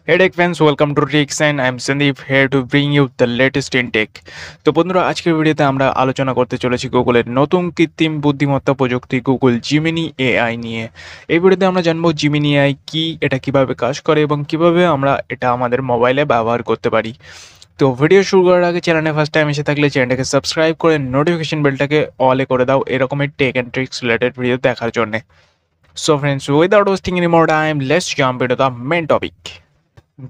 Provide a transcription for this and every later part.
Hey tech fans, welcome to Tricks and I'm Sandeep here to bring you the latest in tech. তো বন্ধুরা আজকের ভিডিওতে আমরা আলোচনা করতে চলেছি গুগলের নতুন কৃত্রিম বুদ্ধিমত্তা প্রযুক্তি গুগল জিমিনি এআই নিয়ে। এই ভিডিওতে আমরা জানবো জিমিনি এআই কি, এটা কিভাবে কাজ করে এবং কিভাবে আমরা এটা আমাদের মোবাইলে ব্যবহার করতে পারি। তো ভিডিও শুরু করার আগে চ্যানেলে ফার্স্ট টাইম এসে থাকলে চ্যানেলটাকে সাবস্ক্রাইব করে নোটিফিকেশন বেলটাকে অলে করে দাও এরকমের tech and tricks related video দেখার জন্য। So friends, without wasting any more time, let's jump into the main topic.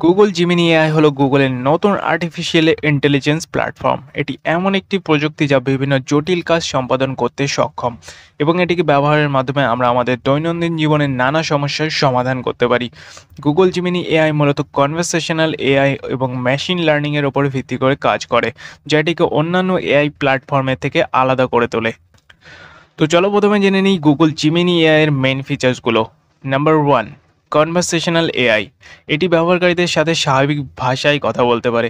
Google Gemini AI হলো গুগলের নতুন আর্টিফিশিয়াল ইন্টেলিজেন্স প্ল্যাটফর্ম। এটি এমন একটি প্রযুক্তি যা বিভিন্ন জটিল কাজ সম্পাদন করতে সক্ষম এবং এটিকে ব্যবহারের মাধ্যমে আমরা আমাদের দৈনন্দিন জীবনের নানা সমস্যার সমাধান করতে পারি। গুগল জিমিনি এআই মূলত কনভারসেশনাল এআই এবং মেশিন লার্নিংয়ের উপর ভিত্তি করে কাজ করে, যা এটিকে অন্যান্য এআই প্ল্যাটফর্মের থেকে আলাদা করে তোলে। তো চলো প্রথমে জেনে নিই গুগল জিমিনি এআই এর মেইন ফিচার্সগুলো। Number 1, conversational AI. এটি ব্যবহারকারীদের সাথে স্বাভাবিক ভাষায় কথা বলতে পারে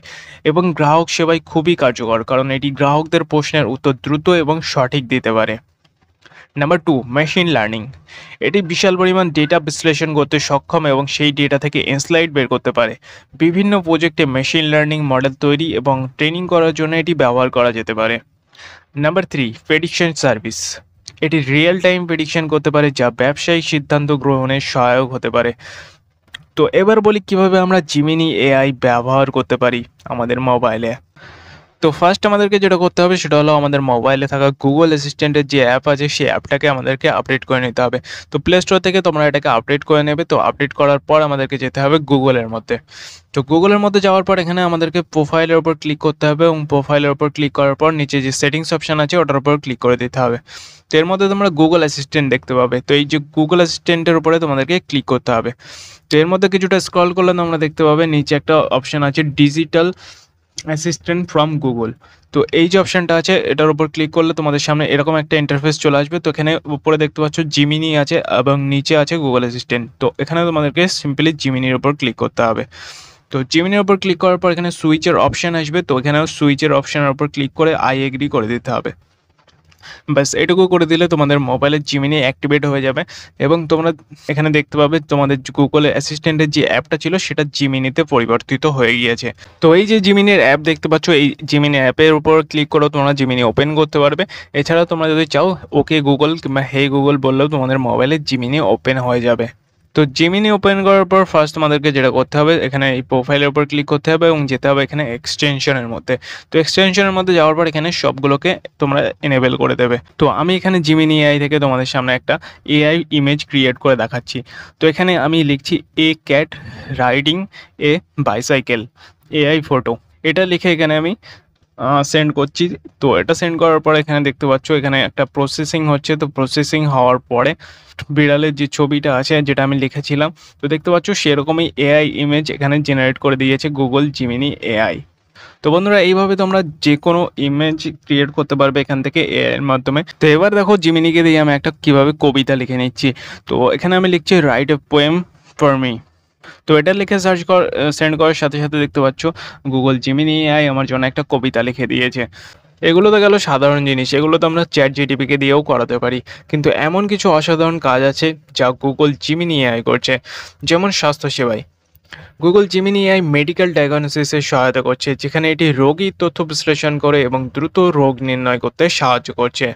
এবং গ্রাহক সেবায় খুবই কার্যকর, কারণ এটি গ্রাহকদের প্রশ্নের উত্তর দ্রুত এবং সঠিক দিতে পারে। Number 2, machine learning. এটি বিশাল পরিমাণ ডেটা বিশ্লেষণ করতে সক্ষম এবং সেই ডেটা থেকে ইনসাইট বের করতে পারে। বিভিন্ন প্রজেক্টে মেশিন লার্নিং মডেল তৈরি এবং ট্রেনিং করার জন্য এটি ব্যবহার করা যেতে পারে। Number 3, prediction service. এটি রিয়েল টাইম প্রেডিকশন করতে পারে, যা ব্যবসায়িক সিদ্ধান্ত গ্রহণে সহায়ক হতে পারে। তো এবার বলি কিভাবে আমরা জিমিনি এআই ব্যবহার করতে পারি আমাদের মোবাইলে। তো ফার্স্ট আমাদেরকে যেটা করতে হবে সেটা হলো আমাদের মোবাইলে থাকা গুগল অ্যাসিস্ট্যান্টের যে অ্যাপ আছে সেই অ্যাপটাকে আমাদেরকে আপডেট করে নিতে হবে। তো প্লে স্টোর থেকে তোমরা এটাকে আপডেট করে নেবে। তো আপডেট করার পর আমাদেরকে যেতে হবে গুগলের মধ্যে। তো গুগলের মধ্যে যাওয়ার পর এখানে আমাদেরকে প্রোফাইলের উপর ক্লিক করতে হবে এবং প্রোফাইলের উপর ক্লিক করার পর নিচে যে সেটিংস অপশান আছে ওটার উপর ক্লিক করে দিতে হবে। তো এর মধ্যে তোমরা গুগল অ্যাসিস্ট্যান্ট দেখতে পাবে। তো এই যে গুগল অ্যাসিস্ট্যান্টের উপরে তোমাদেরকে ক্লিক করতে হবে। তো এর মধ্যে কিছুটা স্ক্রল করলে তোমরা দেখতে পাবে নিচে একটা অপশান আছে ডিজিটাল অ্যাসিস্ট্যান্ট ফ্রম গুগল। তো এই যে অপশানটা আছে এটার উপর ক্লিক করলে তোমাদের সামনে এরকম একটা ইন্টারফেস চলে আসবে। তো এখানে উপরে দেখতে পাচ্ছ জিমিনি আছে এবং নিচে আছে গুগল অ্যাসিস্ট্যান্ট। তো এখানে তোমাদেরকে সিম্পলি জিমিনির উপর ক্লিক করতে হবে। তো জিমিনির উপর ক্লিক করার পর এখানে সুইচের অপশান আসবে। তো এখানেও সুইচের অপশানের উপর ক্লিক করে আই এগ্রি করে দিতে হবে। ব্যাস এটুকু করে দিলে তোমাদের মোবাইলের জিমিনি অ্যাক্টিভেট হয়ে যাবে এবং তোমরা এখানে দেখতে পাবে তোমাদের গুগল অ্যাসিস্ট্যান্টের যে অ্যাপটা ছিল সেটা জিমিনিতে পরিবর্তিত হয়ে গিয়েছে। তো এই যে জিমিনির অ্যাপ দেখতে পাচ্ছ, এই জিমিনি অ্যাপের উপর ক্লিক করেও তোমরা জিমিনি ওপেন করতে পারবে। এছাড়াও তোমরা যদি চাও ওকে গুগল কিংবা হে গুগল বললেও তোমাদের মোবাইলে জিমিনি ওপেন হয়ে যাবে। তো জিমিনি ওপেন করার পর ফার্স্ট তোমাদেরকে যেটা করতে হবে এখানে এই প্রোফাইলের উপর ক্লিক করতে হবে এবং যেতে হবে এখানে এক্সটেনশনের মধ্যে। তো এক্সটেনশনের মধ্যে যাওয়ার পর এখানে সবগুলোকে তোমরা এনেবেল করে দেবে। তো আমি এখানে জিমিনি এআই থেকে তোমাদের সামনে একটা এআই ইমেজ ক্রিয়েট করে দেখাচ্ছি। তো এখানে আমি লিখছি এ ক্যাট রাইডিং এ বাইসাইকেল এআই ফটো, এটা লিখে এখানে আমি সেন্ড করছি। তো এটা সেন্ড করার পরে এখানে দেখতে পাচ্ছ এখানে একটা প্রসেসিং হচ্ছে। তো প্রসেসিং হওয়ার পরে বিড়ালের যে ছবিটা আছে যেটা আমি লিখেছিলাম, তো দেখতে পাচ্ছ সেরকমই এআই ইমেজ এখানে জেনারেট করে দিয়েছে গুগল জিমিনি এআই। তো বন্ধুরা এইভাবে তোমরা যে কোনো ইমেজ ক্রিয়েট করতে পারবে এখান থেকে এআই এর মাধ্যমে। তো এবার দেখো জিমিনিকে দিয়ে আমি একটা কিভাবে কবিতা লিখে নিচ্ছি। তো এখানে আমি লিখছি write a poem for me. তো এটা লিখে সেন্ড করার সাথে সাথে দেখতে পাচ্ছ গুগল জিমিনি এআই আমার জন্য একটা কবিতা লিখে দিয়েছে। এগুলো তো গেল সাধারণ জিনিস, এগুলো তো আমরা চ্যাট জিটিপিকে দিয়েও করাতে পারি। কিন্তু এমন কিছু অসাধারণ কাজ আছে যা গুগল জিমিনি এআই করছে, যেমন স্বাস্থ্যসেবায় গুগল জিমিনি এআই মেডিকেল ডায়াগনোসিসে সহায়তা করছে, যেখানে এটি রোগীর তথ্য বিশ্লেষণ করে এবং দ্রুত রোগ নির্ণয় করতে সাহায্য করছে।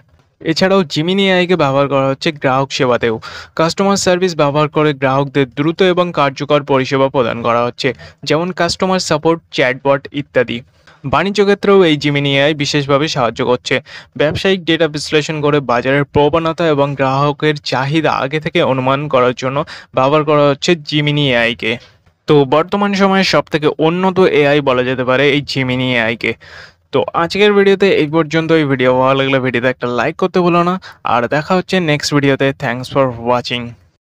এছাড়াও জিমিনি এআইকে ব্যবহার করা হচ্ছে গ্রাহক সেবাতেও। কাস্টমার সার্ভিস ব্যবহার করে গ্রাহকদের দ্রুত এবং কার্যকর পরিষেবা প্রদান করা হচ্ছে, যেমন কাস্টমার সাপোর্ট, চ্যাটবট ইত্যাদি। বাণিজ্য ক্ষেত্রেও এই জিমিনি এআই বিশেষভাবে সাহায্য করছে। ব্যবসায়িক ডেটা বিশ্লেষণ করে বাজারের প্রবণতা এবং গ্রাহকের চাহিদা আগে থেকে অনুমান করার জন্য ব্যবহার করা হচ্ছে জিমিনি এআইকে। তো বর্তমান সময়ে সবথেকে উন্নত এআই বলা যেতে পারে এই জিমিনি এআইকে। তো আজকের ভিডিওতে এই পর্যন্ত। এই ভিডিও ভালো লাগলে ভিডিওতে একটা লাইক করতে ভুলো না, আর দেখা হচ্ছে নেক্সট ভিডিওতে। Thanks for watching.